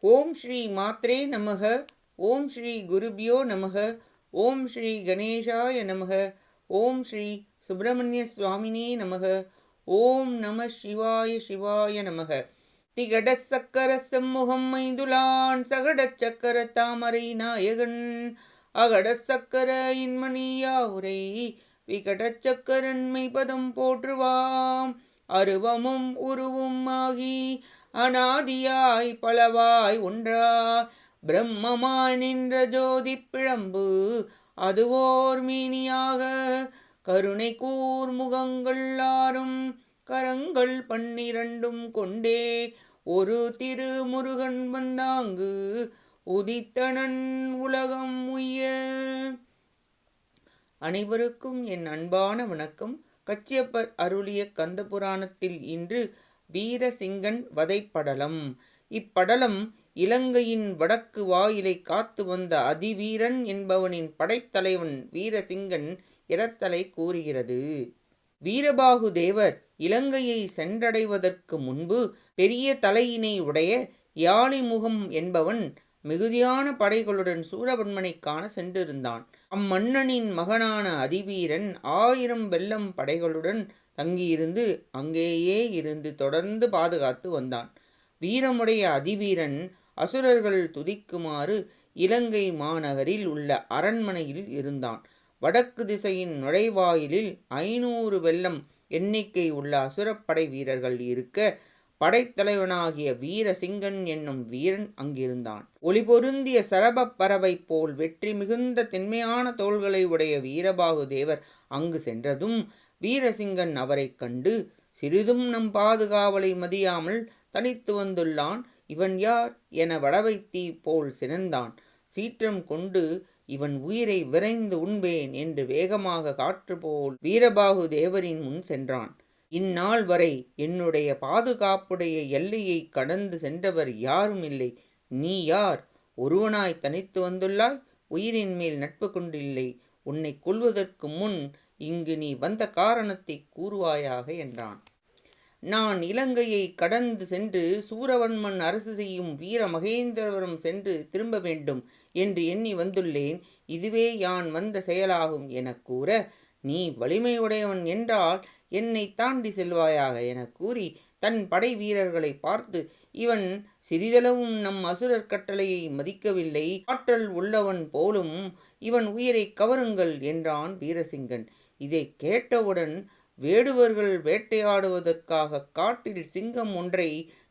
ஓம் ஸ்ரீ மாத்ரே நமக. ஓம் ஸ்ரீ குருபியோ நமக. ஓம் ஸ்ரீ கணேசாய நமக. ஓம் ஸ்ரீ சுப்பிரமணிய சுவாமினே நமக. ஓம் நம சிவாய சிவாய நமக. திகடச் சக்கர செம்முகம் மைந்துலான் சகடச் சக்கர தாமரை நாயகன் அகடச் சக்கர இன்மணியாவுரை விகடச் சக்கரன்மை பதம் போற்றுவாம். அருவமும் உருவும் ஆகி அநாதியாய் பலவாய் ஒன்றா பிரம்மமாய் நின்ற ஜோதி பிழம்பு அதுவோர் மீனியாக கருணை கூர் முகங்கள் ஆறும் கரங்கள் 12 கொண்டே ஒரு திருமுருகன் வந்தாங்கு உதித்தனன் உலகம் உய்ய. அனைவருக்கும் என் அன்பான வணக்கம். கச்சியப்பர் அருளிய கந்த புராணத்தில் இன்று வீரசிங்கன் வதைப்படலம். இப்படலம் இலங்கையின் வடக்கு வாயிலை காத்து வந்த அதிவீரன் என்பவனின் படைத்தலைவன் வீரசிங்கன் இரத்தலை கூறுகிறது. வீரபாகு தேவர் இலங்கையை சென்றடைவதற்கு முன்பு பெரிய தலையினை உடைய யாழிமுகம் என்பவன் மிகுதியான படைகளுடன் சூரபன்மனை காண சென்றிருந்தான். அம்மன்னனின் மகனான அதிவீரன் 1000 வெள்ளம் படைகளுடன் தங்கியிருந்து அங்கேயே இருந்து தொடர்ந்து பாதுகாத்து வந்தான். வீரமுடைய அதிவீரன் அசுரர்கள் துதிக்குமாறு இலங்கை மாநகரில் உள்ள அரண்மனையில் இருந்தான். வடக்கு திசையின் நுழைவாயிலில் 500 வெள்ளம் எண்ணிக்கை உள்ள அசுரப்படை வீரர்கள் இருக்க படைத்தலைவனாகிய வீரசிங்கன் என்னும் வீரன் அங்கிருந்தான். ஒளிபொருந்திய சரபப் பறவை போல் வெற்றி மிகுந்த தென்மையான தோள்களை உடைய வீரபாகு தேவர் அங்கு சென்றதும் வீரசிங்கன் அவரை கண்டு சிறிதும் நம் பாதுகாவலை மதியாமல் தனித்து வந்துள்ளான், இவன் யார் என வடவைத்தீ போல் சினந்தான். சீற்றம் கொண்டு இவன் உயிரை விரைந்து உண்பேன் என்று வேகமாக காற்று போல் வீரபாகு தேவரின் முன் சென்றான். இந்நாள் வரை என்னுடைய பாதுகாப்புடைய எல்லையை கடந்து சென்றவர் யாரும் இல்லை. நீ யார்? ஒருவனாய் தனித்து வந்துள்ளாய். உயிரின் மேல் நட்பு கொண்டில்லை. உன்னை கொல்வதற்கு முன் இங்கு நீ வந்த காரணத்தை கூறுவாயாக என்றான். நான் இலங்கையை கடந்து சென்று சூரவன்மன் அரசு செய்யும் வீர மகேந்திரவரம் சென்று திரும்ப வேண்டும் என்று எண்ணி வந்துள்ளேன். இதுவே யான் வந்த செயலாகும் என கூற, நீ வலிமையுடையவன் என்றால் என்னை தாண்டி செல்வாயாக என கூறி தன் படை வீரர்களை பார்த்து, இவன் சிறிதளவும் நம் அசுரர் கட்டளையை மதிக்கவில்லை, ஆற்றல் உள்ளவன் போலும், இவன் உயிரை கவருங்கள் என்றான் வீரசிங்கன். இதை கேட்டவுடன் வேடுவர்கள் வேட்டையாடுவதற்காக காட்டில் சிங்கம் ஒன்றை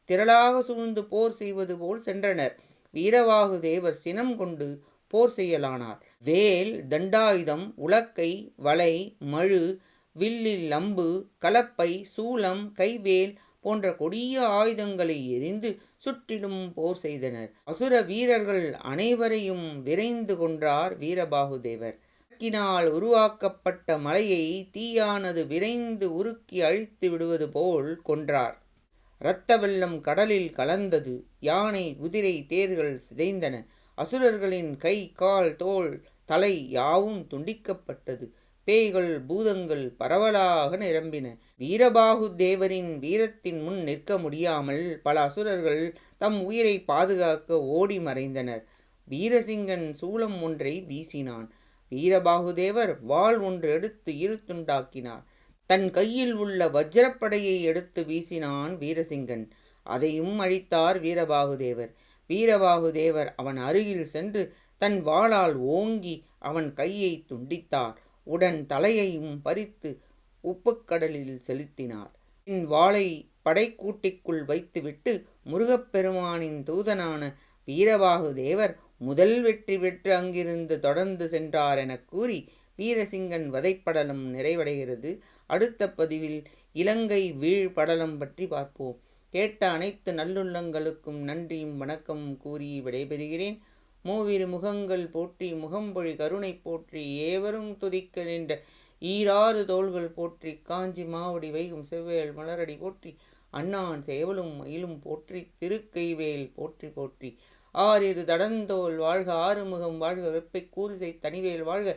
திரளாக சூழ்ந்து போர் செய்வது போல் சென்றனர். வீரபாகு தேவர் சினம் கொண்டு போர் செய்யலானார். வேல், தண்டாயுதம், உலக்கை, வலை, மழு, வில்லில் அம்பு, கலப்பை, சூலம், கைவேல் போன்ற கொடிய ஆயுதங்களை எறிந்து சுற்றிலும் போர் செய்தனர். அசுர வீரர்கள் அனைவரையும் விரைந்து கொன்றார் வீரபாகு தேவர். இலக்கினால் உருவாக்கப்பட்ட மலையை தீயானது விரைந்து உருக்கி அழித்து விடுவது போல் கொன்றார். இரத்த வெள்ளம் கடலில் கலந்தது. யானை, குதிரை, தேர்கள் சிதைந்தன. அசுரர்களின் கை, கால், தோல், தலை யாவும் துண்டிக்கப்பட்டது. பேய்கள், பூதங்கள் பரவலாக நிரம்பின. வீரபாகு தேவரின் வீரத்தின் முன் நிற்க முடியாமல் பல அசுரர்கள் தம் உயிரை பாதுகாக்க ஓடி மறைந்தனர். வீரசிங்கன் சூலம் ஒன்றை வீசினான். வீரபாகுதேவர் வாள் ஒன்று எடுத்து இரு துண்டாக்கினார். தன் கையில் உள்ள வஜ்ரப்படையை எடுத்து வீசினான் வீரசிங்கன். அதையும் அழித்தார் வீரபாகுதேவர். வீரபாகுதேவர் அவன் அருகில் சென்று தன் வாளால் ஓங்கி அவன் கையை துண்டித்தார். உடன் தலையையும் பறித்து உப்புக்கடலில் செலுத்தினார். பின் வாளை படைக்கூட்டிக்குள் வைத்துவிட்டு முருகப்பெருமானின் தூதனான வீரபாகுதேவர் முதல் வெற்றி பெற்று அங்கிருந்து தொடர்ந்து சென்றார் என கூறி வீரசிங்கன் வதைப்படலம் நிறைவடைகிறது. அடுத்த பதிவில் இலங்கை வீழ்படலம் பற்றி பார்ப்போம். கேட்ட அனைத்து நல்லுள்ளங்களுக்கும் நன்றியும் வணக்கமும் கூறி விடைபெறுகிறேன். மூவிரு முகங்கள் போற்றி, முகம்பொழி கருணை போற்றி, ஏவரும் துதிக்க நின்ற ஈராறு தோள்கள் போற்றி, காஞ்சி மாவடி வைகும் செவ்வேல் மலரடி போற்றி, அண்ணான் சேவலும் மயிலும் போற்றி, திருக்கைவேல் போற்றி போற்றி. ஆறிரு தடந்தோல் வாழ்க, ஆறுமுகம் வாழ்க, வெப்பை கூரிசை தனிவேல் வாழ்க,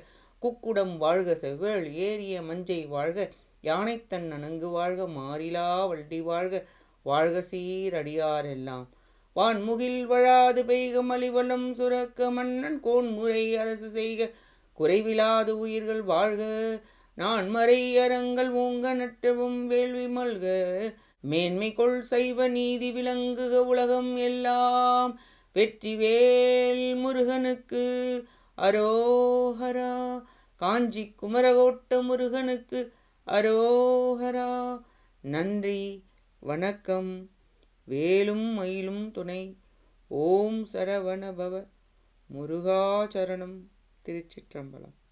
குக்குடம் வாழ்க, செவ்வேள் ஏறிய மஞ்சை வாழ்க, யானைத்தன் அணங்கு வாழ்க, மாறிலா வள்ளி வாழ்க, வாழ்க சீர் அடியார் எல்லாம். வான்முகில் வழாது பெய்க மலிவளம் சுரக்க மன்னன் கோன்முறை அரசு செய்க குறைவிலாது உயிர்கள் வாழ்க நான்மறை அறங்கள் ஓங்க நட்டவும் வேள்வி மல்க மேன்மை கொள் சைவ நீதி விளங்குக உலகம் எல்லாம் வெற்றிவேல் முருகனுக்கு அரோஹரா. காஞ்சி குமரகோட்ட முருகனுக்கு அரோஹரா. நன்றி, வணக்கம். வேலும் மயிலும் துணை. ஓம் சரவணபவ. முருகாச்சரணம். திருச்சிற்றம்பலம்.